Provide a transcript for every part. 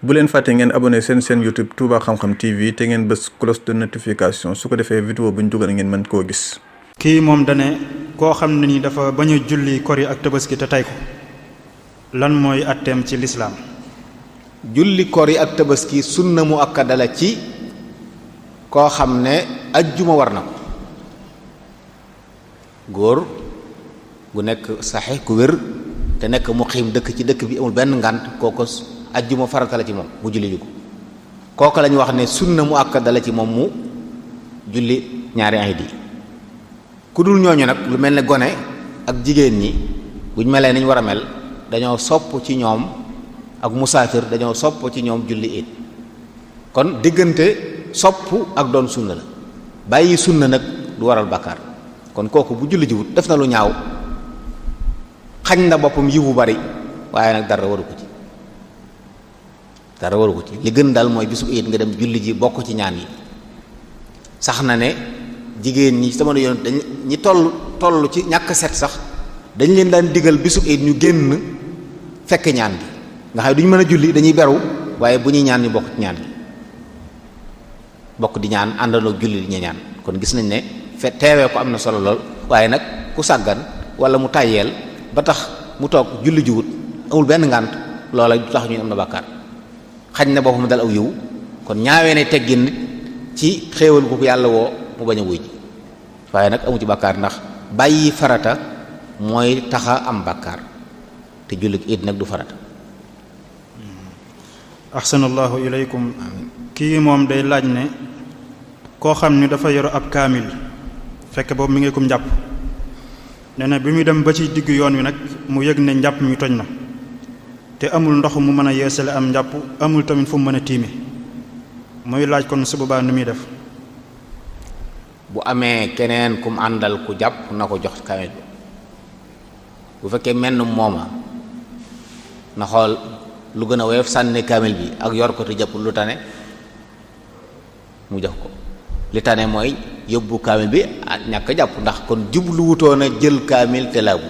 bu leen fàtte ngeen abonné seen chaîne YouTube Touba Xam-Xam TV te ngeen bës cloche de notification su ko defee vidéo bu ñu dugal ngeen mën koo gis. kii moom dane koo xam ne ni dafa bañ a julli kori ak tabaski te tey ko lan mooy atteem ci lislaam. julli kori ak tabaski sunna mu akkada la ci koo xam ne ajjuma war na ko góor gu nekk saxe ku wér te nekk muqiim dëkk ci dëkk bi amul benn ngànt kooko ajjuma farata la ci moom mu julli ju ko kooku lañu wax ne sunna mu akkada la ci moom mu julli ñaari ayit yi ku dul ñooñu nag lu mel ne gone ak jigéen ñi buñ melee niñ war a mel dañoo sopp ci ñoom ak musaafir dañoo sopp ci ñoom julli it kon diggante sopp ak doon sunna la bàyyi sunna nag du waral bàkkaar kon kooku bu julli jiwut def na lu ñaaw xañ na boppam yiwu bari waaye nag dara waru ko ci li gën daal mooy bisu it nga dem julli ji bokk ci ñaan yi sax na ne jigéen ñi sama yoon dañ ñi toll ci ñàkk set sax dañ leen daan digal bisu it ñu génn fekk ñaan gi nga xam ne duñ mën a julli dañuy beru waaye bu ñuy ñaan ñu bokk ci ñaan gi bokk di ñaan àndandoo julli di ñaan kon gis nañ ne teewee ko am na solo lool waaye nag ku sàggan wala mu tàyyeel ba tax mu toog julli jiwut amul benn ngànt loola du tax ñu am na bàkkaar xañ na boppam dal aw yiw kon ñaawee ne teggin nit ci xéewal ko yàlla woo mu bañ a wuy ji waaye nag amu ci bàkkaar ndax bàyyi farata mooy taxa am bàkkaar te julli it nag du farata. ahsanallahu ilaykum. kii moom day laaj ne koo xam ni dafa yor ab kaamil fekk boobu mi ngi kum njàpp nee na bi muy dem ba ci digg yoon wi nag mu yëg ne njàpp mi toj na te amul ndox mu mën a yeesale am njàpp amul tamit fu mu mën a tiime muy laaj kon su boobaa nu muy def. bu amee keneen kum àndal ku jàpp na ko jox kaamil bi bu fekkee menn mooma na xool lu gën a woyof sànni kaamil bi ak yor ko te jàpp lu tane mu jox ko li tane mooy yóbbu kaamil bi ak ñàkk a jàpp ndax kon jublu wutoon a jël kaamil te laabu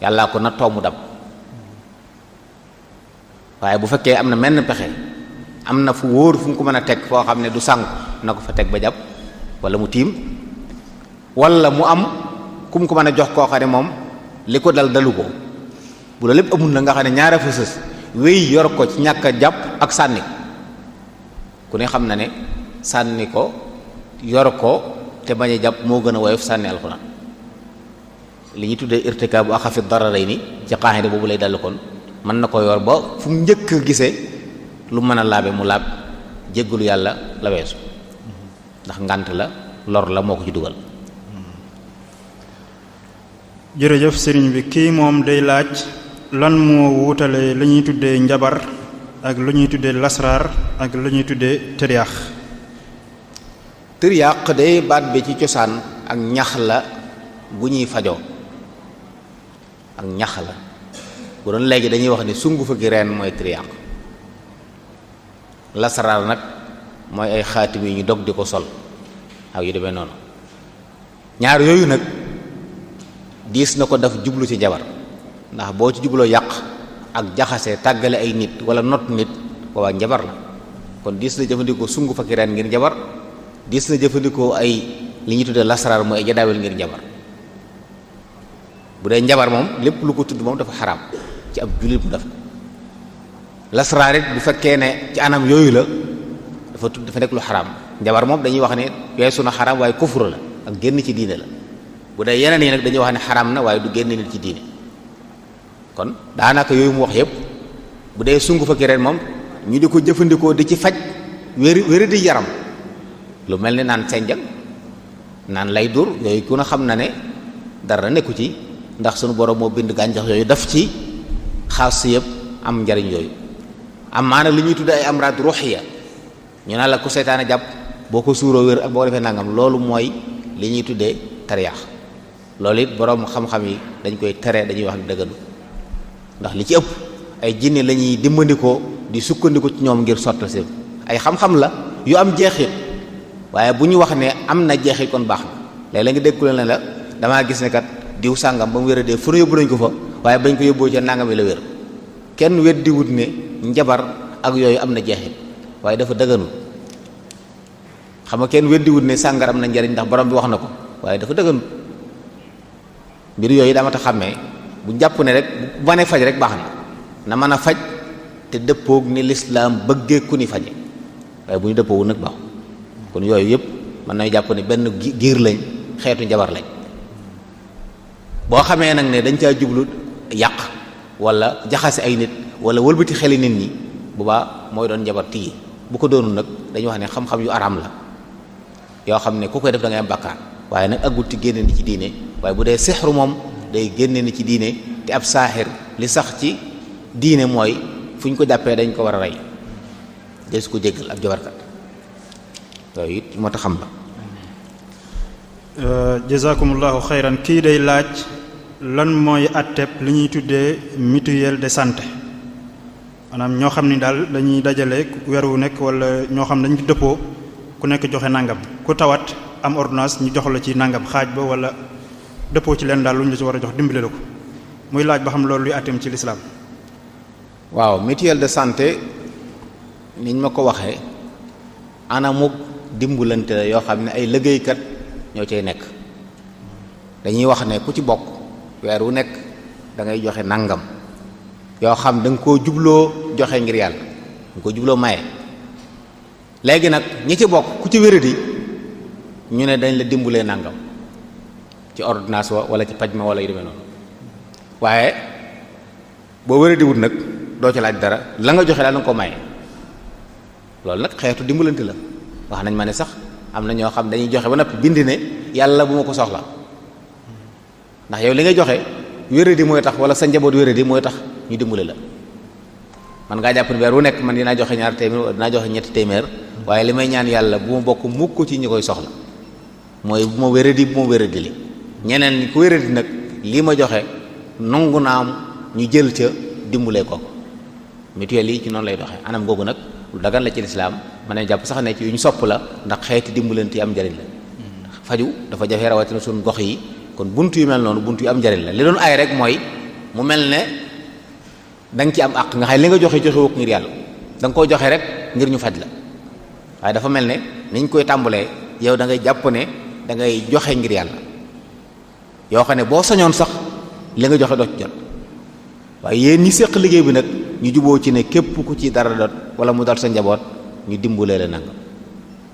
yàllaa ko nattoo mu dab waaye bu fekkee am na menn pexe am na fu wóor fu mu ko mën a teg foo xam ne du sànku na ko fa teg ba jàpp wala mu tiim wala mu am ku mu ko mën a jox koo xam ne moom li ko dal dalu ko bu la lépp amul na nga xam ne ñaara fa sës wéy yor ko ci ñàkk a jàpp ak sànni ku ne xam na ne sànni ko yor ko te bañ a jàpp moo gën a woyof sànni alxuraan li ñuy tuddee irtikaabu axafi dararayni ci qaa'ida boobu lay dal kon mën na ko yor ba fu mu njëkk a gisee lu mën a laabe mu laab jéggalu yàlla la weesu ndax ngànt la lor la moo ko ci dugal. jërëjëf sëriñ bi kii moom day laaj lan moo wutale li ñuy tuddee njabar ak lu ñuy tuddee lasraar ak lu ñuy tuddee tëryaax. tëryaax day baat bi ci cosaan ak ñax la gu ñuy fajoo ak ñax la bu doon léegi dañuy wax ni sungufa gi reen mooy tëryaax lasraar nag mooy ay xaatim yi ñu dog di ko sol ak yu demee noonu ñaar yooyu nag diis na ko daf jublu ci jabar ndax boo ci jubloo yàq ak jaxase tàggale ay nit wala not nit boobaa njabar la kon diis na jëfandikoo sungu fakki reen ngir njabar diis na jëfandikoo ay li ñuy tuddee lasraar mooy ay jadaawel ngir njabar bu dee njabar moom lépp lu ko tudd moom dafa xaraam ci ab jullit mu def lasraar it bu fekkee ne ci anam yooyu la dafa nekk lu xaraam njabar moom dañuy wax ne weesu na xaraam waaye kufur la ak génn ci diine la bu dee yeneen yi nag dañuy wax ne xaraam na waaye du génn nit ci diine kon daanaka yooyu mu wax yépp bu dee sungu fakki reen moom ñu di ko jëfandikoo di ci faj wéri di yaram lu mel ni naan senjang naan lay dur yooyu ku na xam na ne dara nekku ci ndax sunu borom moo bind gàncax yooyu daf ci xaas si yëpp am njariñ yooyu am maana li ñuy tuddee ay amraad ruuxiya ñu naan la ku seytaane jàpp boo ko suuroo wér ak boo ko defee nangam loolu mooy li ñuy tuddee tariyaax loolu it borom xam-xam yi dañ koy tere dañuy wax ne dëgganu ndax li ci ëpp ay jinne la ñuy dimbandikoo di sukkandiku ci ñoom ngir sottal si ay xam-xam la yu am jeexit waaye bu ñu wax ne am na jeexit kon baax na léeg-léeg nga dégg ku ne la damaa gis ne kat diw sàngam ba mu wéradee fu nu yóbbu nañ ko fa waaye bañ ko yóbboo ca nangam yi la wér kenn weddiwut ne njabar ak yooyu am na jeexit waaye dafa dëgganul xam nga kenn weddiwut ne sàngara am na njariñ ndax borom bi wax na ko waaye dafa dëgganul mbir yooyu daa mat a xàmmee bu jàpp ne rek bu mënee faj rek baax na mën a faj te dëppoog ni lislaam bëggee ku ni faje waaye bu ñu dëppoowu nag baax kon yooyu yëpp mën nañu jàpp ne benn giir lañ xeetu njabar lañ boo xamee nag ne dañ caa jublu yàq wala jaxase ay nit wala wëlbati xeli nit ñi bu baa mooy doon njabar tigi bu ko doonul nag dañuy wax ne xam-xam yu araam la yoo xam ne ku koy def da ngay am bàkkaar waaye nag aggut ci génne ni ci diine waaye bu dee sixru moom day génne ni ci diine te ab saaxir li sax ci diine mooy fu ñu ko jàppee dañ ko war a rey de su ko jéggal ab jabarkat yooyu it moo tax xam la jazakumullahu xayran kii day laaj lan mooy atteb li ñuy tuddee mutuelle de santé maanaam ñoo xam ni daal dañuy dajale weer wu nekk wala ñoo xam dañu dëppoo ku nekk joxe nangam ku tawat am ordonnance ñu jox la ci nangam xaaj ba wala dëppoo ci leen daal lu ñu la ci war a jox dimbale la ko muy laaj ba xam loolu luy atteem ci lislaam waaw mutuelle de santé niñ ma ko waxee anamuk dimbalante la yoo xam ne ay liggéeykat ñoo cay nekk dañuy wax ne ku ci bokk weer wu nekk da ngay joxe nangam yoo xam da nga koo jubloo joxe ngir yàlla da nga koo jubloo maye léegi nag ñi ci bokk ku ci wéradi ñu ne dañ la dimbalee nangam ci ordonnance wala ci paj ma wala yu demee noonu waaye boo wéradi wut nag doo ci laaj dara la nga joxe daal nga ko maye loolu nag xeetu dimbalante la wax nañ ma ne sax am na ñoo xam dañuy joxe ba noppi bind ne yàlla bu ma ko soxla ndax yow li ngay joxe wéradi mooy tax wala sa njaboot wéradi mooy tax ñu dimbale la man ngaa jàpp ne weer wu nekk man dinaa joxe ñaar téeméer wala dinaa joxe ñetti téeméer waaye li may ñaan yàlla bu ma bokk mukk ci ñi koy soxla mooy bu ma wéradi li ñeneen ñi ko wéradi nag lii ma joxe nangu naam ñu jël ca dimbalee ko mutuelle yi ci noonu lay doxee anam googu nag lu dagan la ci lislaam mën nañ jàpp sax ne ci yu ñu sopp la ndax xeeti dimbalante yi am njariñ la faju dafa jafe rawatina suñu gox yi kon buntu yu mel noonu buntu yu am njariñ la li doon ay rek mooy mu mel ne da nga ci am àq nga xam li nga joxe joxe woo ngir yàlla da nga koo joxe rek ngir ñu faj la waaye dafa mel ne niñ koy tàmbalee yow da ngay jàpp ne da ngay joxe ngir yàlla yoo xam ne boo sañoon sax li nga joxe doo ci jot waaye yéen ñi séq liggéey bi nag ñu juboo ci ne képp ku ci dara dot wala mu dal sa njaboot ñu dimbulee la nangam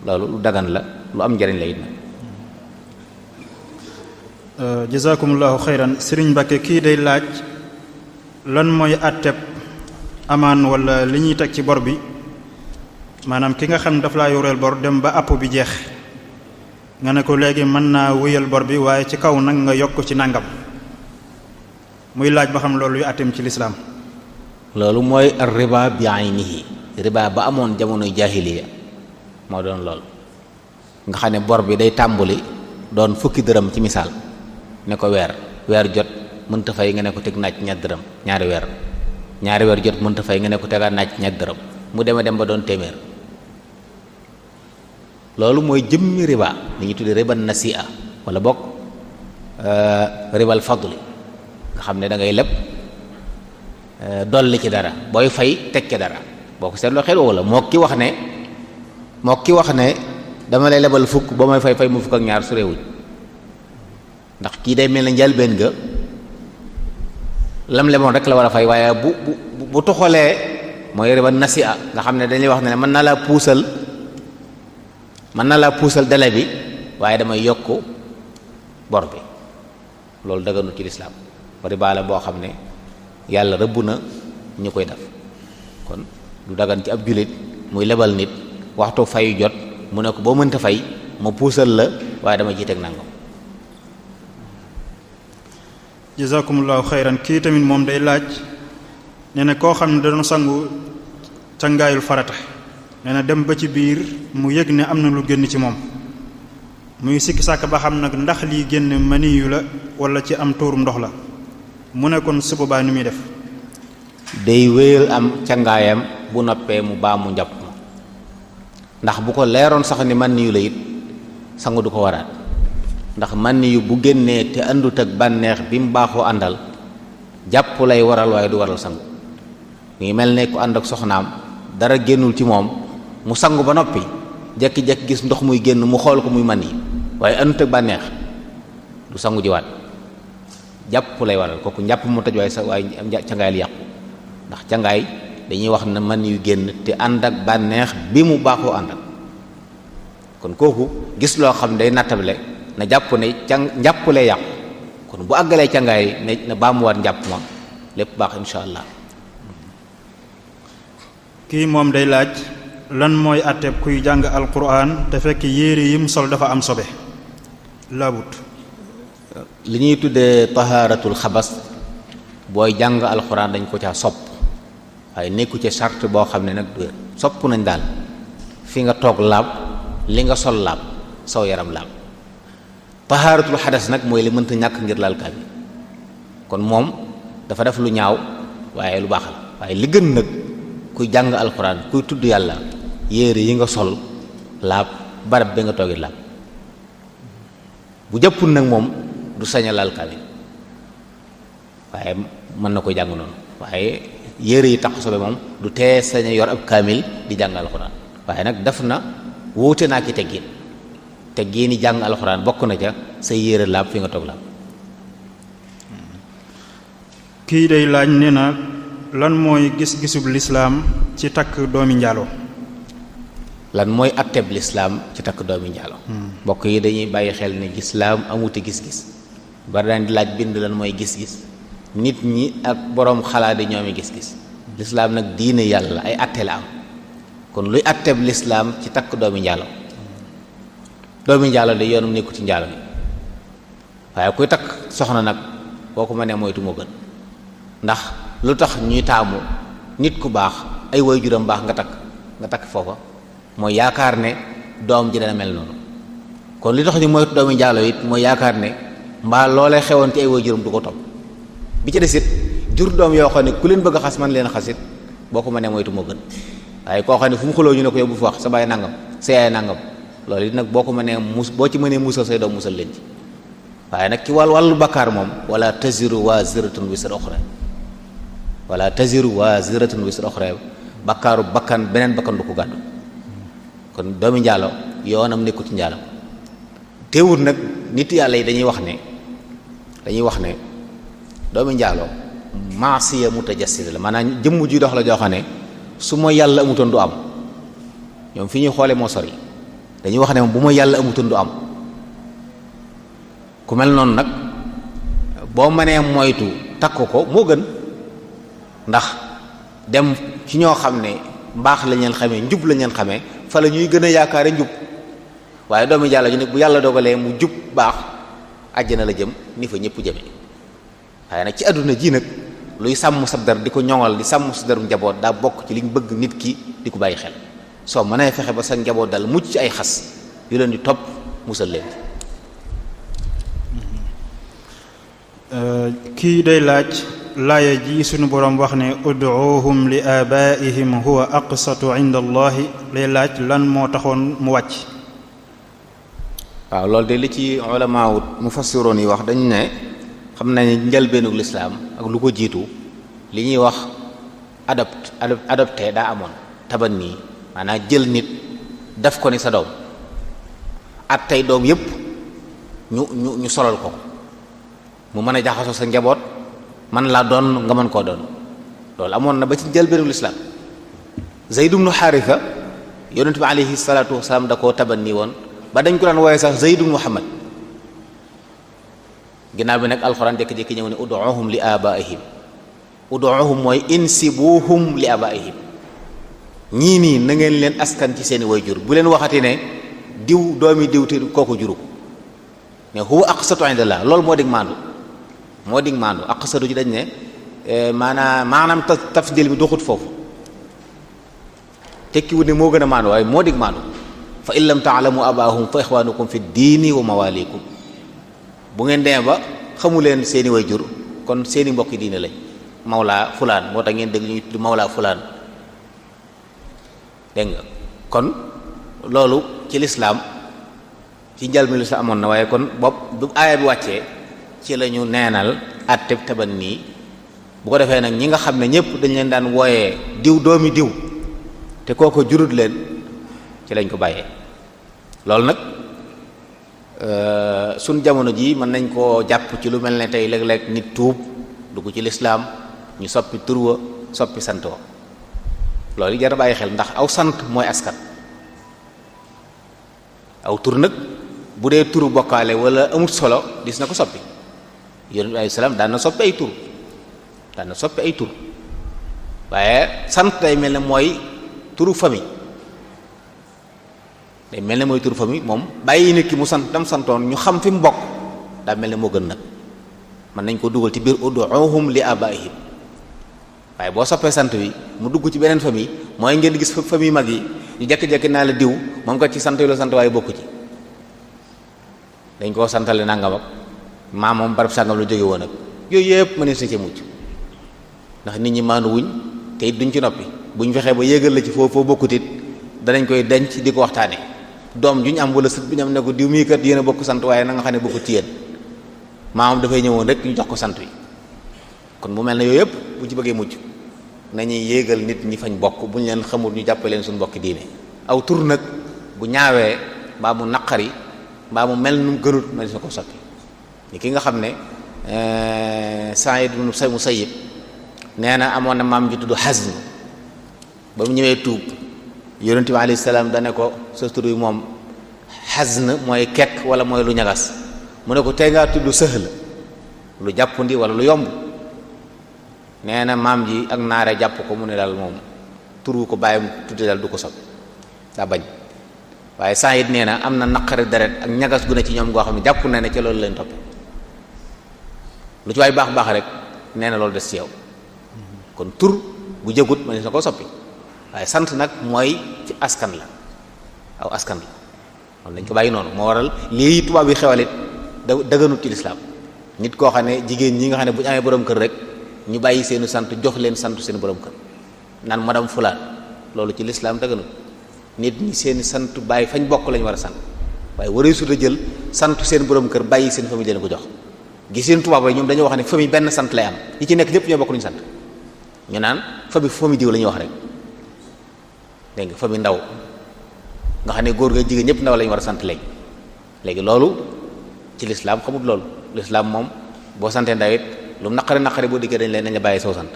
loolu lu dagan la lu am njariñ la it nag jazakumullahu xayran Sëriñ Mbàkke kii day laaj lan mooy àtteb amaan wala li ñuy teg ci bor bi maanaam ki nga xam ne daf laa yoreel bor dem ba àpp bi jeex nga ne ko léegi mën naa wéyal bor bi waaye ci kaw nag nga yokk ci nangam muy laaj ba xam loolu yu àtteem ci lislaam loolu mooy ar riba bi aynihi riba ba amoon jamonoy jaahiliya moo doon loolu nga xam ne bor bi day tàmbuli doon fukki dërëm ci misaal ne ko weer jot mënta fay nga ne ko teg naaj ñaar dërëm ñaari weer jot mënta fay nga ne ko tegaat naaj ñaar dërëm mu deme dem ba doon téeméer loolu mooy jëmmi riba li ñuy tudde riba nasi'a wala bokk ribal fadli nga xam ne da ngay leb dolli ci dara booy fay teg ci dara boo ko seetloo xel wala moo ki wax ne dama lay lebal fukk ba may fay mu fukk ak ñaar su réewuñ ndax kii day mel ne njëlbéen ga lam leboon rek la war a fay waaye bu toxalee mooy riba nasi'a nga xam ne dañuy wax ne mën na laa puusal délai bi waaye damay yokk bor bi loolu daganu ci lislaam riba la boo xam ne yàlla rëbb na ñu koy def kon du dagan ci ab jullit muy lebal nit waxtu fayu jot mu ne ko boo mënta fay ma puusal la waaye dama ciy teg nangam. jazakumullahu xayran kii tamit moom day laaj nee na koo xam ne da doon sangu cangaayul farata nee na dem ba ci biir mu yëg ne am na lu génn ci moom muy sikki sàkk ba xam nag ndax lii génn maniyu la wala ci am tuurum ndox la mu ne kon su boobaa ni muy def day wéyal am cangaayam bu noppee mu baa mu njàpp ma ndax bu ko leeroon sax ni maniyu la it sangu du ko waraat ndax maniyu bu génnee te àndut ak bànneex bi mu baaxoo àndal jàpp lay waral waaye du waral sangu ngi mel ne ku ànd ak soxnaam dara génnul ci moom mu sangu ba noppi jekki-jekki gis ndox muy génn mu xool ko muy man yi waaye anut ak bànneex du sangu jiwaat jàpp lay waral kooku njàpp mu tëj waaye cangaay li yàqu ndax cangaay dañuy wax na man yu génn te ànd ak bànneex bi mu baaxoo ànd ak kon kooku gis loo xam day nattable na jàpp ne njàpp lay yàqu kon bu àggalee cangaay ne na baamuwaat njàpp ma lépp baax insha allah. kii moom day laaj lan mooy àtteeb kuy jàng alquran te fekk yére yim sol dafa am sobe laabut. li ñuy tuddee tahaaratul xabas booy jàng alquran dañ ko caa sopp waaye nekku ci charte boo xam ne nag du sopp nañ daal fi nga toog laab li nga sol laab saw yaram laab. tahaaratul xadas nag mooy li mënta ñàkk ngir laal kaamil kon moom dafa def lu ñaaw waaye lu baax la waaye li gën nag kuy jàng alxuraan kuy tudd yàlla yére yi nga sol laab barab bi nga toogee laab bu jàppul nag moom du sañ a laal kaamil waaye mën na ko jàng noonu waaye yére yi tax sobe moom du tee sañ a yor ab kaamil di jàng alxuraan waaye nag def na wuute naa ki teggin te génni jàng alxuraan bokk na ca sa yére laab fi nga toog laab. kii day laaj nee na lan mooy gis-gisub lislaam ci takk doomi njaalo. lan mooy atteb lislaam ci takk doomi njaalo. mbokk yi dañuy bàyyi xel ne lislaam amuti gis-gis bari daan di laaj bind lan mooy gis-gis nit ñi ak boroom xalaat yi ñoomi gis-gis lislaam nag diine yàlla ay atte la am kon luy atteb lislaam ci takk doomi njaalo. doomi njaalo de yoonum nekku ci njaalo mi waaye kuy takk soxna nag boo ko mënee moytu moo gën ndax lu tax ñuy taamu nit ku baax ay waajuram baax nga takk foofa mooy yaakaar ne doom ji dana mel noonu kon li tax ñu moytu doomi njaalo it mooy yaakaar ne mbaa loolee xewoon ci ay waajuram du ko topp bi ci desit jur doom yoo xam ne ku leen bëgg a xas man leen xasit boo ko mënee moytu moo gën waaye koo xam ne fu mu xuloo ñu ne ko yow bu fi wax sa baay nangam sa yaay nangam loolu it nag boo ko mënee boo ci mënee musal say doom musal leen ci waaye nag ci wàllu bakkaar moom wala taziru waziratun wisra ukhra wala taziru waziratun wisra ukhra bakkaaru bakkan beneen bakkan du ko gàddu kon doomi njaalo yoonam nekkul ci njaalo teewul nag nit yàlla yi dañuy wax ne doomi njaalo maasiya mutajassida la maanaam jëmm ji dox la joo xam ne su ma yàlla amutoon du am ñoom fi ñuy xoole moo sori dañuy wax ne moom bu ma yàlla amutoon du am ku mel noonu nag boo mënee moytu takk ko moo gën ndax dem ci ñoo xam ne mbaax lañ leen xamee njub lañ leen xamee fa la ñuy gën a yaakaare njub waaye doomi yàlla ñu ne bu yàlla dogalee mu jub baax àjjana la jëm ni fa ñëpp jëme waaye nag ci àdduna ji nag luy sàmm sa der di ko ñoŋal di sàmm sa deru njaboot daa bokk ci liñ bëgg nit ki di ko bàyyi xel soo mënee fexe ba sa njaboot dal mucc ci ay xas yu leen di topp musal leen. kii day laaj laaya ji sunu boroom wax ne ud'uuhum li aabaa'ihim huwa aqsatu inda allahi lay laaj lan moo taxoon mu wàcc. waaw loolu de li ci ulamaawut mufassiroon yi wax dañu ne xam nañ njëlbeenug lislaam ak lu ko jiitu li ñuy wax adopté daa amoon tabanni maanaam jël nit def ko ni sa doom at tey doom yépp ñu solal ko mu mën a jaxasoo sa njaboot man laa doon nga mën koo doon loolu amoon na ba ci njëlbéenu lislaam Zayd ibnu Haarisa yonent bi alayhi salaatu wasalaam da koo tabanni woon ba dañ ko daan wooye sax Zayd ibnu Muhammad ginnaaw bi nag alxuraan jékki-jékki ñëw ne ud'uuhum li aabaa'ihim ud'uuhum mooy insibuuhum li aabaa'ihim ñii nii na ngeen leen askan ci seeni way jur bu leen waxati ne diw doomi diw te kooku juru ne huwa aqsatu indallah loolu moo dig maandu aqsatu ji dañ ne maanaam tafdil bi doxut foofu tekkiwut ne moo gën a maandu waaye moo dig maandu fa in lam taalamu abaahum fa ixwaanukum fi diini wa mawalikum bu ngeen demee ba xamu leen seeni way jur kon seeni mbokki diine lañ mawlaa fulaan moo tax ngeen dégg ñuy tudd mawlaa fulaan dégg nga kon loolu ci lislaam ci njëlbéenu lislaam amoon na waaye kon bopp bu aaya bi wàccee ci la ñu neenal àtteb tabanni bu ko defee nag ñi nga xam ne ñëpp dañ leen daan wooyee diw doomi diw te kooko jurut leen ci lañ ko bàyyee. loolu nag suñ jamono ji mën nañ koo jàpp ci lu mel ne tey léeg-léeg nit tuub dugg ci lislaam ñu soppi tur wa soppi sant wa loolu jar a bàyyi xel ndax aw sant mooy askan. aw tur nag bu dee turu bokkaale wala amut solo dis na ko soppi. yonent bi alayhi salaam daan na soppi ay tur waaye sant day mel ne mooy turu famille moom bàyyi nit ki mu sant dam santoon ñu xam fi mu bokk daa mel ne moo gën nag mën nañ ko dugal ci biir ud'uhum li abaihim waaye boo soppee sant wi mu dugg ci beneen famille mooy ngeen gis famille mag yi ñu jekki-jekki naa la diw moom ko ci sant wi la sant waaye bokku ci dañ koo santale nangam ak maa moom barab sàngam lu jóge woon ak yooyu yëpp mënees na ci mucc ndax nit ñi maanu wuñ te it duñ ci noppi buñ fexee ba yéegal la ci foo bokkut it danañ koy denc di ko waxtaane doom ju ñu am wala sët bu ñu am ne ko diw mii kat yéen a bokk sant waaye na nga xam ne bokkut ci yéen maamam dafay ñëwoon rek ñu jox ko sant wi kon mu mel ne yooyu yëpp bu ci bëggee mucc nañuy yéegal nit ñi fañ bokk bu ñu leen xamul ñu jàppale leen suñu mbokki diine aw tur nag bu ñaawee mbaa mu naqari mbaa mu mel nu mu gënut ma sa ko soppi ni ki nga xam ne Sa'id ibn Musayyib nee na amoon na maam ju tudd Hazn ba mu ñëwee tuub yonent bi alayhi salaam dane ko sa tur yi moom Hazn mooy kekk wala mooy lu ñagas mu ne ko tey ngaa tudd Sahl lu jàppandi wala lu yomb nee na maam ji ak naare jàpp ko mu ne daal moom turu ko bàyyam tudde daal du ko sob daa bañ waaye Sa'id nee na am na naqari deret ak ñagas gu ne ci ñoom goo xam ne jàpp na ne ca loolu leen topp lu ci waay baax baax rek nee na loolu des ci yow kon tur bu jëgut ma ne sa koo soppi waaye sant nag mooy ci askan la aw askan la moom dañ ko bàyyi noonu moo waral lii tubaab yi xewalit dëgganut ci lislaam nit koo xam ne jigéen ñi nga xam ne bu ñu amee borom kër rek ñu bàyyi seenu sant jox leen santu seen borom kër naan madame fulaan loolu ci lislaam dëgganut nit ñi seen sant bàyyi fañ bokk lañu war a sant waaye waree su da jël santu seen borom kër bàyyi seen famille leen ko jox gis seen tubaab rek ñoom dañoo wax ne famille benn sant lay am ñi ci nekk lépp ñoo bokk luñu sant ñu naan famille diw la ñuy wax rek dégg nga famille ndaw nga xam ne góor ga jigéen ñëpp ndaw lañu war a sant léegi loolu ci lislaam xamut loolu lislaam moom boo santee ndaw it lu mu naqari boo diggee nañ la bàyyi soo sant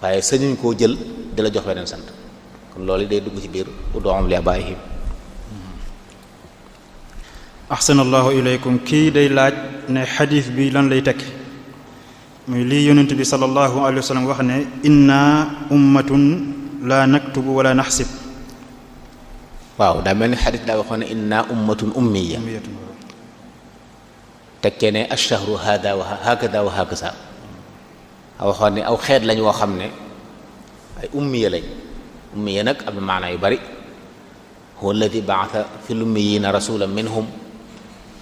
waaye sañuñ koo jël di la jox beneen sant kon loolu day dugg ci biir ud'uhum li abaihim. ahsanallahu ilaykum kii day laaj ne xadiis bi lan lay tekki muy lii yonent bi sallallahu alayhi wa sallam wax ne inna ummatun la naktubu wala naxsib. waaw daa mel ni xadiis daa waxoon ne inna ummatun ummiya tekkee ne ash-shahru hada wa hakada wa hakaza waxoon ne aw xeet lañ woo xam ne ay ummiya lañ ummiya nag am na maana yu bari huwa alladi ba'atha fil ummiyina rasulan minhum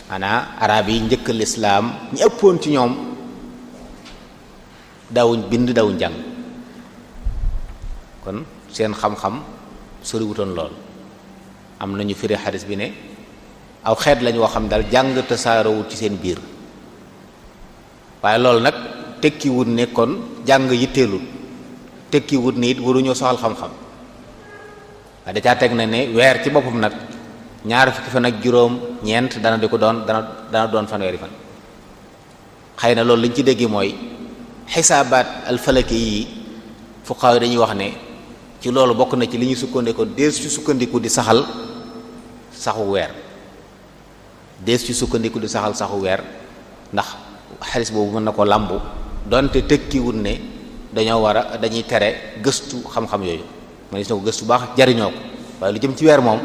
ana arab yi njëkk lislaam ñi ëppoon ci ñoom daawuñ bind daawuñ jàng kon seen xam-xam soriwutoon lool am nañu firi xadis bi ne aw xeet lañ woo xam daal jàng tasaaroowut ci seen biir waaye loolu nag tekkiwut ne kon jàng yitteelul tekkiwut ne it waruñoo soxal xam-xam waaye da caa teg na ne weer ci boppam nag ñaar fukki fan ak juróom ñeent dana di ko doon dana doon fanweeri fan xëy na loolu liñ ci dégg mooy xisaabaat alfalaki yi fuqaaw yi dañuy wax ne ci loolu bokk na ci li ñu sukkandiku dees ci sukkandiku di saxal saxu weer ndax xaalis boobu mën na ko làmbu donte tekkiwut ne dañuy tere gëstu xam-xam yooyu man gis na ko gëstu baax jariñoo ko waaye lu jëm ci weer moom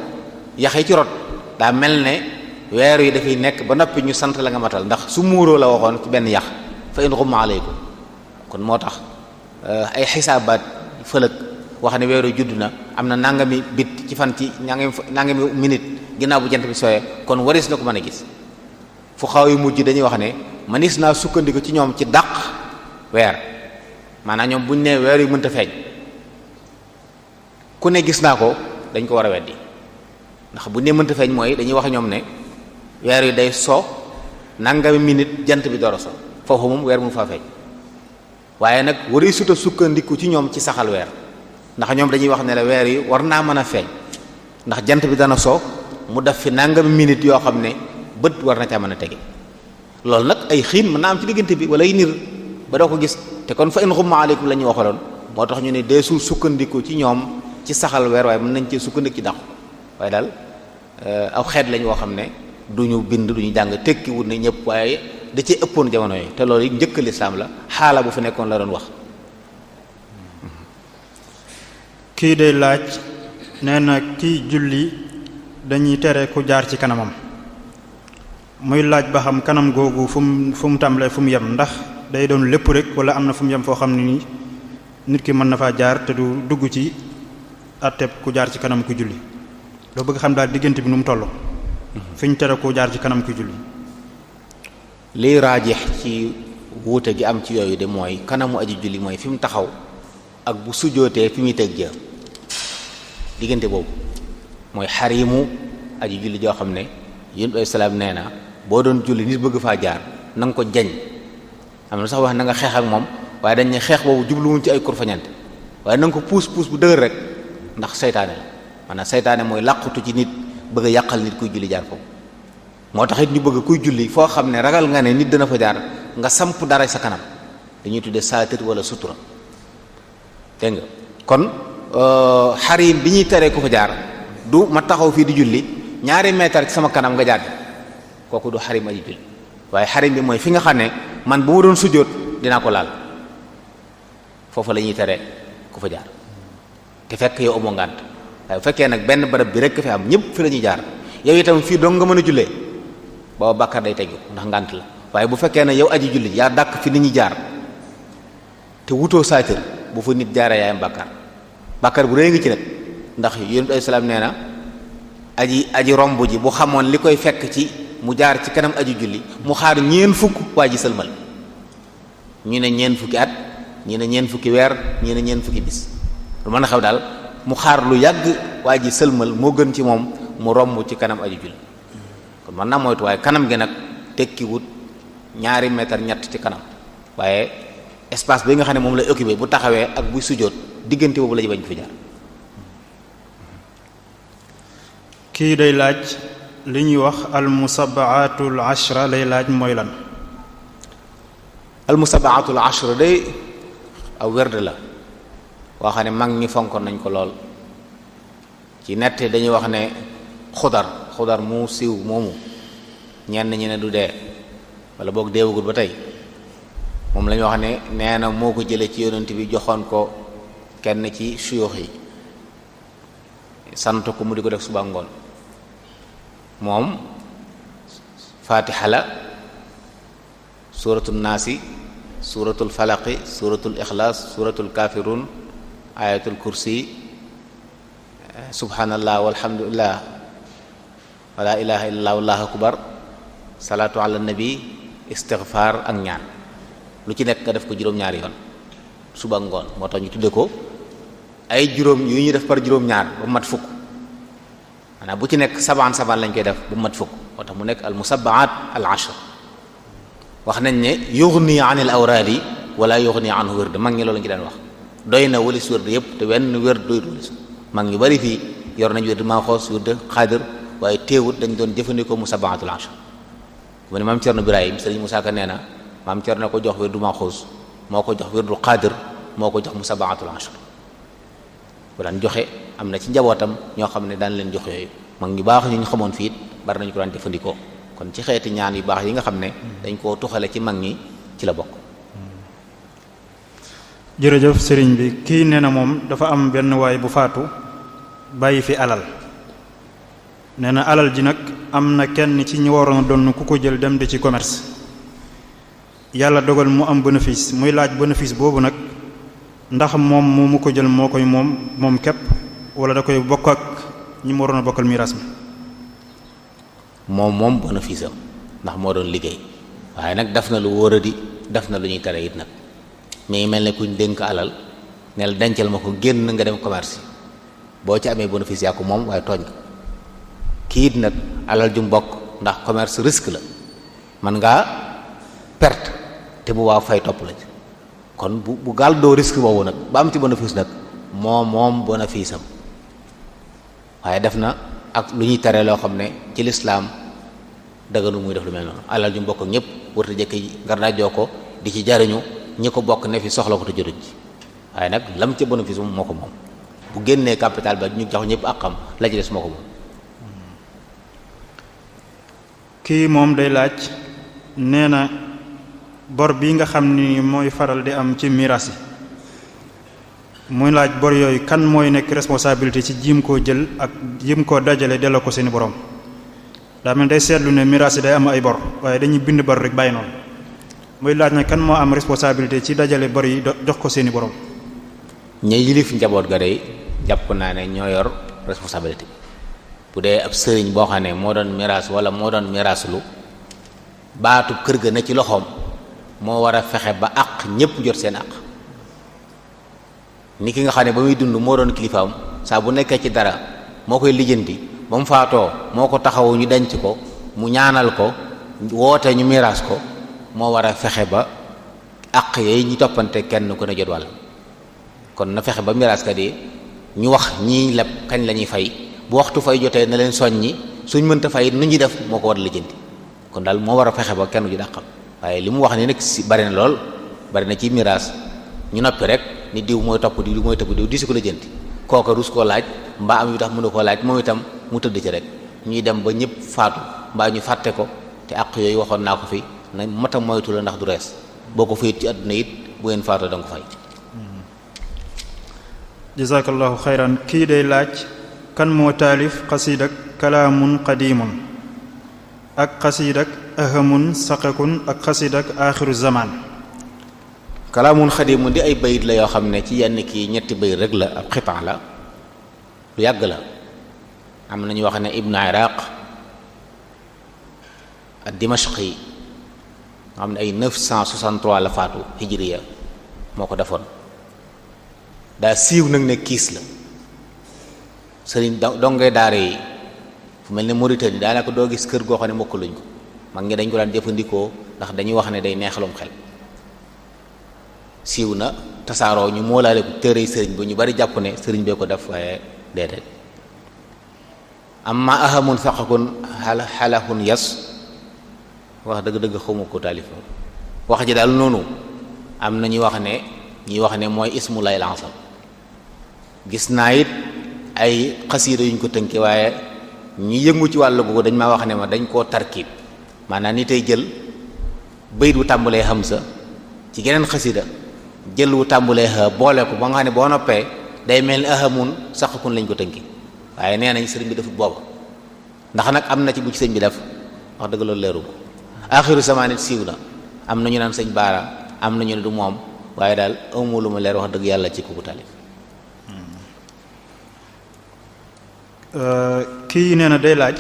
yax yi ci rot daa mel ne weer yi dafay nekk ba noppi ñu sant la nga matal ndax su muuroo la waxoon ci benn yax fa in ghumma alaykum kon moo tax ay xisaabaat fëlëg wax ne weeru judd na am na nangami bit ci fan ci nangami minute ginnaaw bu jant bi sooyee kon waris na ko mën a gis fu xaw yu mujj dañuy wax ne manis naa sukkandiku ci ñoom ci dàq weer maanaam ñoom buñ ne weer yu mënta feeñ ku ne gis naa ko dañ ko war a weddi ndax bu ne mënta feeñ mooy dañuy wax ñoom ne weer yu day so nangami minute jant bi door a so foofu moom weer mu faa feeñ waaye nag wari suta sukkandiku ci ñoom ci saxal weer ndax ñoom dañuy wax ne la weer yi war naa mën a feeñ ndax jant bi dana soo mu def fi nangami minute yoo xam ne bët war na caa mën a tege loolu nag ay xiin mën naa am ci diggante bi wala ay niir ba doo ko gis te kon fa in xumma aleykum la ñu waxaloon moo tax ñu ne deesul sukkandiku ci ñoom ci saxal weer waaye mën nañ cee sukkandiku ci dàqu waaye daal aw xeet lañ woo xam ne duñu bind duñu jàng tekki wut ne ñëpp waaye da cee ëppoon jamono yi te loolu njëkk lislaam la xaala bu fi nekkoon la doon wax. kii day laaj nee na kii julli dañuy tere ku jaar ci kanamam muy laaj ba xam kanam googu fu mu tàmbalee fu mu yem ndax day doon lépp rek wala am na fu mu yem foo xam ne nii nit ki mën na faa jaar te du dugg ci atteb ku jaar ci kanam ku julli doo bëgg xam daal diggante bi nu mu toll fi ñu tere ku jaar ci kanam ku julli. liy raajix ci wuute gi am ci yooyu de mooy kanamu aji julli mooy fi mu taxaw ak bu sujootee fi muy teg jë diggante boobu mooy xarimu aji julli joo xam ne yonent bi salaam nee na boo doon julli nit bëgg faa jaar na nga ko jañ am na sax wax na nga xeex ak moom waaye dañ ne xeex boobu jubluwuñ ci ay kurfañante waaye na nga ko puus bu dëgër rek ndax seytaane la maanaam seytaane mooy làqutu ci nit bëgg a yàqal nit kuy julli jaar foofu moo tax it ñu bëgg kuy julli foo xam ne ragal nga ne nit dana fa jaar nga samp dara sa kanam dañuy tuddee saatir wala sutura dégg nga kon xarim bi ñuy teree ku fa jaar du ma taxaw fii di julli 2 mètres ci sama kanam nga jaar kooku du xarim aji julli waaye xarim bi mooy fi nga xam ne man bu ma doon sujjóot dinaa ko laal foofu la ñuy tere ku fa jaar te fekk yow amoo ngànt waaye bu fekkee nag benn barab bi rek fi am ñëpp fi la ñuy jaar yow itam fii dong nga mën a jullee booba bàkkaar day tegu ndax ngànt la waaye bu fekkee ne yow aji julli yaa dàkk fi nit ñi jaar te wutoo saatir bu fa nit jaaree yaayam bàkkaar bu rëy ngi ci nag ndax yonent bi salaam nee na aji romb ji bu xamoon li koy fekk ci mu jaar ci kanam aji julli mu xaar 40 waa ji sëlmal ñu ne 40 at ñu ne 40 weer ñu ne 40 bis lu mën a xew daal mu xaar lu yàgg waa ji sëlmal moo gën ci moom mu romb ci kanam aji julli kon mën naa moytu waaye kanam gi nag tekki wut 2 mètres ñett ci kanam waaye espace bi nga xam ne moom lay occupé bu taxawee ak buy sujjóot diggante boobu la ñu bañ fi jaar. kii day laaj li ñuy wax almusabaatul ashra lay laaj mooy lan. almusabaatul ashra day aw werd la waa xam ne mag ñi fonkoon nañ ko lool ci nett dañuy wax ne xudar mu siiw moomu ñenn ñi ne du dee wala boog deewagul ba tey moom la ñu wax ne nee na moo ko jëlee ci yonent bi joxoon ko kenn ci suyux yi sant ko mu di ko def suba ngoon moom fatiha la suratul naasi suratul falaqi suratul ixlaas suratul kafirun ayatul kursi subhanallah walhamdulillah wala ilaha illallah wallahu akbar salaatu ala nabi istighfar ak ñaan lu ci nekk nga def ko juróom-ñaari yoon suba ngoon moo tax ñu tudde ko ay juróom yu ñu def par juróom-ñaar ba mat fukk maanaam bu ci nekk sabaan lañ koy def bu mat fukk moo tax mu nekk al musabbaat al ashr wax nañ ne yughni anil awraadi wala yughni anhu wërd mag ñi loolu lañ ci daan wax doy na walis wërd yëpp te wenn wërd doy walis mag ñu bari fii yor nañ wërd maaxoos wërd xaadir waaye teewut dañ doon jëfandikoo musabbaatul ashr mu ne maam Cerno Birahim Sëriñ Musaa Ka nee na maam Cerno ko jox wërdu maaxoos moo ko jox wërdu xaadir moo ko jox musabbaatul ashr bu daan joxe am na ci njabootam ñoo xam ne daan leen jox yooyu mag ñu baax ñu xamoon fii it bari nañu ko daan jëfandikoo kon ci xeeti ñaan yu baax yi nga xam ne dañ koo tuxale ci mag ñi ci la bokk. jërëjëf sëriñ bi kii nee na moom dafa am benn waay bu faatu bàyyi fi alal nee na alal ji nag am na kenn ci ñi waroon a doon ku ko jël dem di ci commerce yàlla dogal mu am bénéfice muy laaj bénéfice boobu nag ndax moom mu ko jël moo koy moom képp wala da koy bokk ak ñi mu waroon a bokkal miraas mi. moom bénéfice am ndax moo doon liggéey waaye nag def na lu wóoradi def na lu ñuy tere it nag mi ngi mel ne kuñ dénk alal ne la dencal ma ko génn nga dem commerce boo ci amee bénéfice yaa ko moom waaye tooñ ko kii it nag alal ju mbokk ndax commerce risque la man ngaa perte te bu waaw fay topp la ci kon bu gaal doo risque boobu nag ba am ci bénéfice nag moom bénéfice am waaye def na ak lu ñuy tere loo xam ne ci lislaam daganu muy def lu mel noonu. alal ju bokk ak ñëpp warta jëkk ngar daajoo ko di ci jariñu ñi ko bokk ne fi soxla ko te jotuñ ci waaye nag lam ca bénéfice moom moo ko moom bu génnee capital ba ñu jox ñëpp ak xam la ci des moo ko moom. kii moom day laaj nee na bor bi nga xam ni mooy faral di am ci miraas yi muy laaj bor yooyu kan mooy nekk responsabilité ci jiim koo jël ak jiim koo dajale delloo ko seeni borom. daa mel day seetlu ne miraas yi day am ay bor waaye dañuy bind bor rek bàyyi noonu muy laaj ne kan moo am responsabilité ci dajale bor yi jox ko seeni borom. ña yilif njaboot ga day jàpp naa ne ñoo yor responsabilité bu dee ab sëriñ boo xam ne moo doon miraas wala moo doon miraaslu baatu kër ga ne ci loxoom moo war a fexe ba àq ñépp jot seen àq ni ki nga xam ne ba muy dund moo doon kilifaam saa bu nekkee ci dara moo koy lijjanti ba mu faatoo moo ko taxawu ñu denc ko mu ñaanal ko woote ñu miraas ko moo war a fexe ba àq yooyu ñu toppante kenn ku ne jot wàll kon na fexe ba miraaskat yi ñu wax ñii leb kañ la ñuy fay bu waxtu fay jotee na leen soññi suñ mënta fay nu ñuy def moo ko war a lijjanti kon daal moo war a fexe ba kenn ju dàqam waaye li mu wax ni nag si bari na lool bari na ci miraas ñu noppi rek ni diw mooy topp diw mooy topp diw di si ko lijjanti kooka rus koo laaj mbaa am yu tax mënu koo laaj moom itam mu tëdd ci rek ñuy dem ba ñëpp faatu mbaa ñu fàtte ko te àq yooyu waxoon naa ko fi na mata moytu la ndax du rees boo ko fayit ci àdduna it bu ngeen faatoo da nga ko fay. jazakallahu xayran kii day laaj kan moo taalif xasiidak kalaamun qadimun ak xasiidak ahamun saqakun ak xasiidak aaxiru zaman. kalaamun xadimun di ay bayit la yoo xam ne ci yenn kii ñetti bayit rek la ab xitaan la lu yàgg la am nañu wax ne ibnu iraq ad dimashqi nga xam ne ay 963 la faatu hijriya moo ko defoon daa siiw nag ne kiis la sëriñ dongay daara yi fu mel ne Mauritanie daanaka doo gis kër goo xam ne mokk luñ ko mag ñi dañ ko daan jëfandikoo ndax dañuy wax ne day neexalum xel siiw na tasaaroo ñu moolaale ko téere sëriñ ba ñu bari jàpp ne sëriñ bee ko def waaye déedéet amma ahamun saqakun xalahun yas wax dëgg-dëgg xawma ko taalifam wax ji daal noonu am na ñuy wax ne mooy ismu lay lansam gis naa it ay xasiida yuñ ko tënke waaye ñi yëngu ci wàllu googu dañ maa wax ne ma dañ koo tarkiib maanaam ni tey jël bayit wu tàmbalee hamza ci geneen xasiida jël wu tàmbalee ha boole ko ba nga xam ne boo noppee day mel ni ahamun saqakun lañ ko tënki waaye nee nañ sëriñ bi defut booba ndax nag am na ci bu ci sëñ bi def wax dëgg loolu leeru aaxiru zamaan it siiw na am na ñu naan sëñ baara am na ñu ne du moom waaye daal amu lu ma leer wax dëgg yàlla ci ku taalif. kii nee na day laaj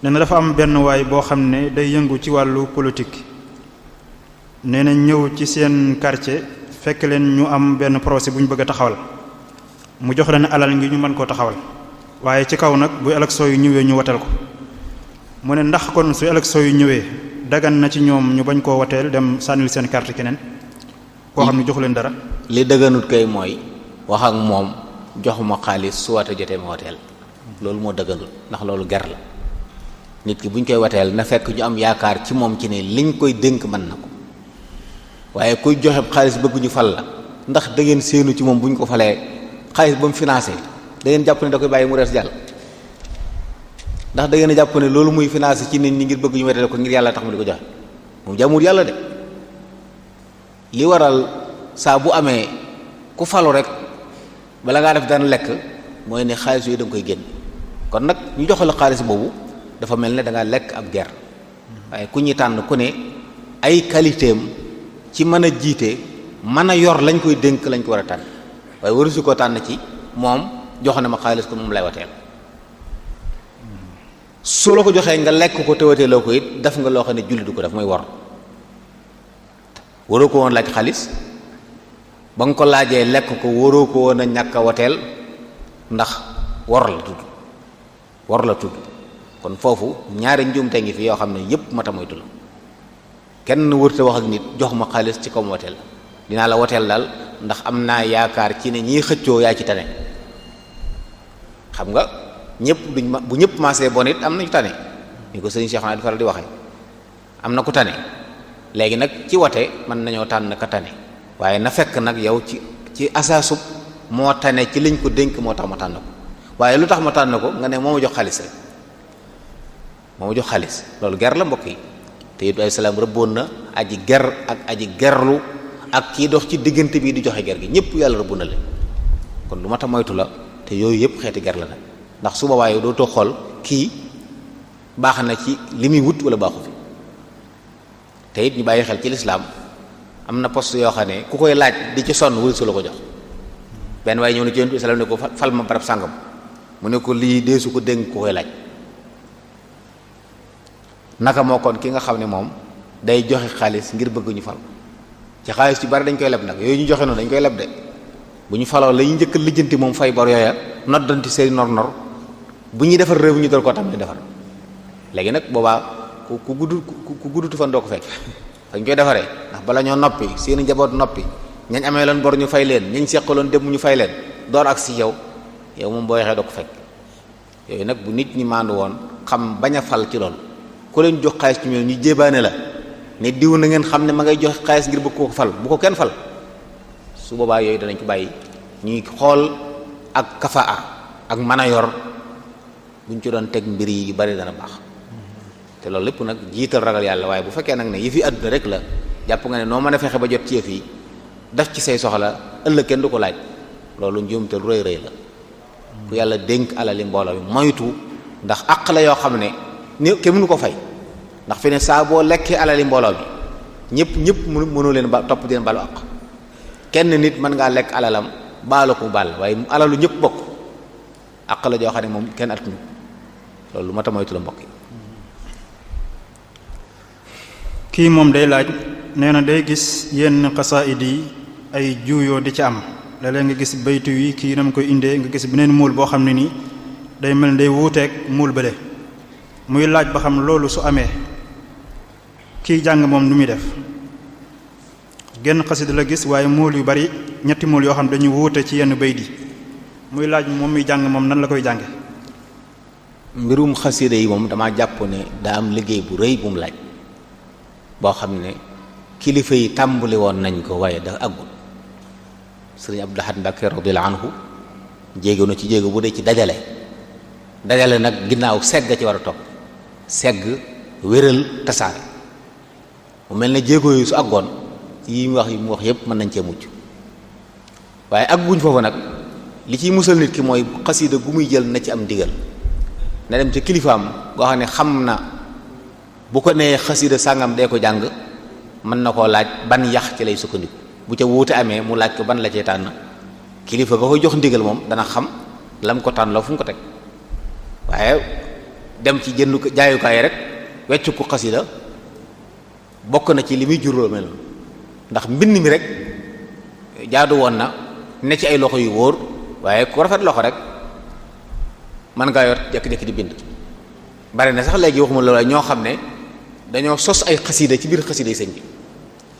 nee na dafa am benn waay boo xam ne day yëngu ci wàllu politique nee na ñëw ci seen quartier fekk leen ñu am benn projet bu ñu bëgg a taxawal mu jox leen alal ngi ñu mën koo taxawal waaye ci kaw nag bu élection yu ñëwee ñu wateel ko mu ne ndax kon su élection yu ñëwee dagan na ci ñoom ñu bañ koo wateel dem sànnil seen carte keneen koo xam ne joxu leen dara. li dëgganut kay mooy wax ak moom joxuma xaalis su wate jotee ma wateel loolu moo dëgganut ndax loolu ger la nit ki buñ koy wateel na fekk ñu am yaakaar ci moom ci ne liñ koy dénk mën na ko waaye kuy joxe xaalis bëgg ñu fal la ndax da ngeen séenu ci moom bu ñu ko falee xaalis ba mu financé da ngeen jàpp ne da koy bàyyi mu rees jàll ndax da ngeen a jàpp ne loolu muy financé ci nit ñi ngir bëgg ñu weteel ko ngir yàlla tax mu di ko joxe moom jàmmul yàlla de li waral saa bu amee ku falu rek bala ngaa def daan lekk mooy ne xaalis yooyu da nga koy génn kon nag ñu joxe la xaalis boobu dafa mel ne da ngaa lekk ab ger waaye ku ñuy tànn ku ne ay qualité am ci mën a jiite mën a yor lañ koy dénk lañ ko war a tànn waaye waru si koo tànn ci moom jox na ma xaalis ko moom lay wateel su la ko joxee nga lekk ko te wateeloo ko it def nga loo xam ne julli du ko def mooy wor waroo ko woon laaj xaalis ba nga ko laajee lekk ko waroo ko woon a ñàkk a wateel ndax wor la tudd kon foofu ñaari njuumte ngi fi yoo xam ne yépp mata moytu la kenn wërte wax ak nit jox ma xaalis ci kaw ma wateel dinaa la wateel daal ndax am naa yaakaar ci ne ñiy xëccoo yaa ci tane. xam nga ñëpp bu ñëpp maasee bon it am nañu tane ni ko sëriñ Cheikh di faral di waxee am na ku tane léegi nag ci wote mën nañoo tànn ka tane waaye na fekk nag yow ci asaasub moo tane ci liñ ko dénk moo tax ma tànn ko waaye lu tax ma tànn ko nga ne moo ma jox xaalis rek moo ma jox xaalis loolu ger la mbokk yi te it ay salaam rëbboon na aji ger ak aji gerlu ak kii dox ci diggante bi di joxe ger gi ñëpp yàlla rëbb na leen kon lu ma ta moytu la te yooyu yëpp xeeti ger la nag ndax su boobaa yow dootoo xool kii baax na ci li muy wut wala baaxu fi te it ñu bàyyi xel ci lislaam am na poste yoo xam ne ku koy laaj di ci sonn wul su la ko jox benn waaye ñëw na ci yonent bi salaam ne ko fal ma barab sàngam mu ne ko lii deesu ko dénk ku koy laaj naka moo kon ki nga xam ne moom day joxe xaalis ngir bëgg ñu fal ci xaalis ci bari dañ koy leb nag yooyu ñu joxe noonu dañ koy leb de bu ñu faloo la ñu njëkk a lijjanti moom fay bor yooya noddanti seen nor bu ñuy defar réew mi ñu doon koo tam di defar léegi nag boobaa ku guddutu fan doo ko fekk dañ koy defaree ndax bala ñoo noppi seeni njaboot noppi ñañ amee loon bor ñu fay leen ñañ seqaloon dem ñu fay leen door ak si yow moom boo waxee doo ko fekk yooyu nag bu nit ñi maandu woon xam bañ a fal ci loolu ku leen jox xaalis ci ñoom ñu jébaane la ne diw na ngeen xam ne ma ngay joxe xaalis ngir bëgg ko fal bu ko kenn fal su boobaa yooyu danañ ko bàyyi ñuy xool ak kafaa ak mën a yor buñ ci doon teg mbir yi bari dana baax te loolu lépp nag jiital ragal yàlla waaye bu fekkee nag ne yëfi àdduna rek la jàpp nga ne noo mën a fexe ba jot ci yëf yi def ci say soxla ëllëg kenn du ko laaj loolu njuumte lu rëy rëy la ku yàlla dénk alali mbooloo bi moytu ndax àq la yoo xam ne ni kenn mënu ko fay ndax fi ne saa boo lekkee alali mbooloo bi ñëpp mënu leen ba topp di leen balu àq kenn nit mën ngaa lekk alalam baalu ko baal waaye alalu ñëpp bokk àq la joo xam ne moom kenn atunu loolu lu ma ta moytu la mbokk yi kii moom day laaj nee na day gis yenn xasaayid yi ay juuyoo di ci am léeg-léeg nga gis baytu yi kii nam koy indee nga gis beneen muul boo xam ne nii day mel ni day wuuteeg muul bële muy laaj ba xam loolu su amee kii jàng moom nu muy def genn xasida la gis waaye muul yu bari ñetti muul yoo xam dañuy wuute ci yenn bayt yi muy laaj moom muy jàng moom nan la koy jànge mbirum xasida yi moom dama jàpp ne daa am liggéey bu rëy bu mu laaj boo xam ne kilifa yi tàmbali woon nañ ko waaye dafa àggul sëriñ Abdou Lahad Mbacké radiyallahu anhu jéego na ci jéego bu dee ci dajale nag ginnaaw segg ci war a topp segg wéral tasaare mu mel ne jéego yi su àggoon yi mu wax yépp mën nañ cee mucc waaye àgguñ foofu nag li ciy musal nit ki mooy xasida gu muy jël na ci am ndigal na dem ci kilifaam goo xam ne xam na bu ko nee xasida sàngam dee ko jàng mën na koo laaj ban yax ci lay sukkandiku bu ca wuute amee mu laaj ko ban la cee tànn kilifa ga koy jox ndigal moom dana xam lam ko tànn loo fu mu ko teg waaye dem ci jëndu jaayukaay rek weccu ko xasida bokk na ci li muy juróo mel ndax mbind mi rek jaadu woon na ne ci ay loxo yu wóor waaye ku rafet loxo rek mën ngaa yor jekki-jekki di bind bari na sax léegi waxuma loolu ñoo xam ne dañoo sos ay xasida ci biir xasida yi sëñ bi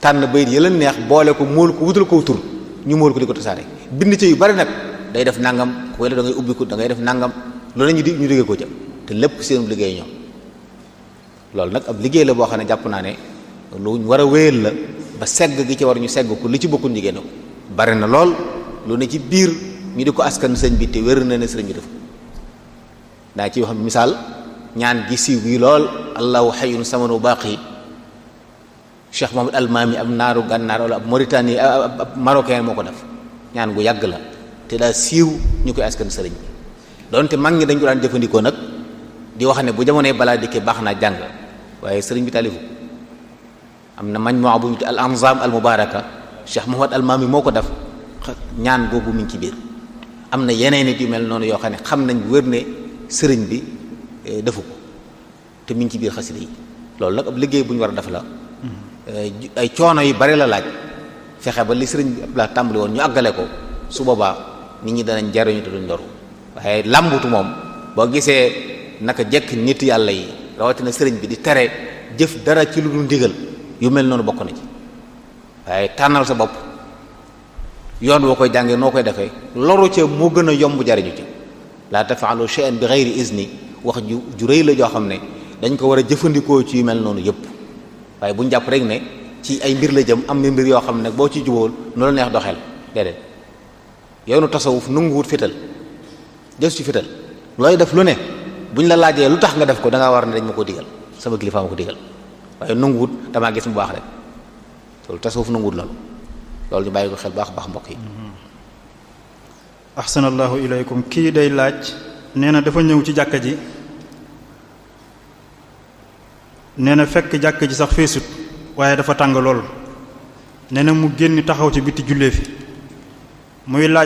tànn bayit yi leen neex boole ko móol ko wutal ko tur ñu móol ko di ko tasaare bind ci yu bari nag day def nangam ku la da ngay ubbiku da ngay def nangam loolu ñu déggee ko ca te lépp seen liggéey ñoom loolu nag ab liggéey la boo xam ne jàpp naa ne lu war a wéyal la ba segg gi ci war ñu segg ko li ci bokkul ñu génne ko bari na lool lu ne ci biir ñu di ko askan sëñ bi te wér na ne sëñ bi def daa ci wax misaal ñaan gi siiw gi lool allahu hayyun samanu baaqi Cheikh Mohamed Almaami ab naaru gànnaar wala ab Mauritanie ab marocain moo ko def ñaan gu yàgg la te daa siiw ñu koy askan sëriñ bi donte mag ñi dañ ko daan jëfandikoo nag di wax ne bu jamonoy balaa dikkee baax naa jàng waaye sëriñ bi talifu am na majmuwa bu ñu al anzam al mubaraka Cheikh Mohamed Almaami moo ko def ñaan googu mi ngi ci biir am na yeneen nit yu mel noonu yoo xam ne xam nañ wér ne sëriñ bi defu ko te mi ngi ci biir xasida yi loolu nag ab liggéey bu ñu war a def la ay coono yu bari la laaj fexe ba li sëriñ bi ab la tàmbali woon ñu àggale ko su boobaa nit ñi danañ jariñu te duñ loru waaye làmbutu moom boo gisee naka jekk nit yàlla yi rawatina sëriñ bi di tere jëf dara ci lu dul ndigal yu mel noonu bokk na ci waaye tànnal sa bopp yoon woo koy jàngee noo koy defee loru ca moo gën a yomb jariñu ca la tafaalu shay'an bi ghayri izni wax ju rëy la joo xam ne dañ ko war a jëfandikoo ci yu mel noonu yëpp waaye buñ jàpp rek ne ci ay mbir la jëm am mbir yoo xam ne boo ci jubóol nu la neex doxeel déedéet yoonu tasawuf nanguwut fital jës ci fital looy def lu ne buñ la laajee lu tax nga def ko da ngaa war ne dañ ma ko digal sama kilifa ma ko digal waaye nanguwut damaa gis mu baax rek loolu tasawuf nanguwut loolu ñu bàyyi ko xel baax baax mbokk yi. ahsanallahu ilaykum kii day laaj nee na dafa ñëw ci jàkka ji nee na fekk jàkka ji sax feesut waaye dafa tàng lool nee na mu génn taxaw ci biti jullee fi muy laaj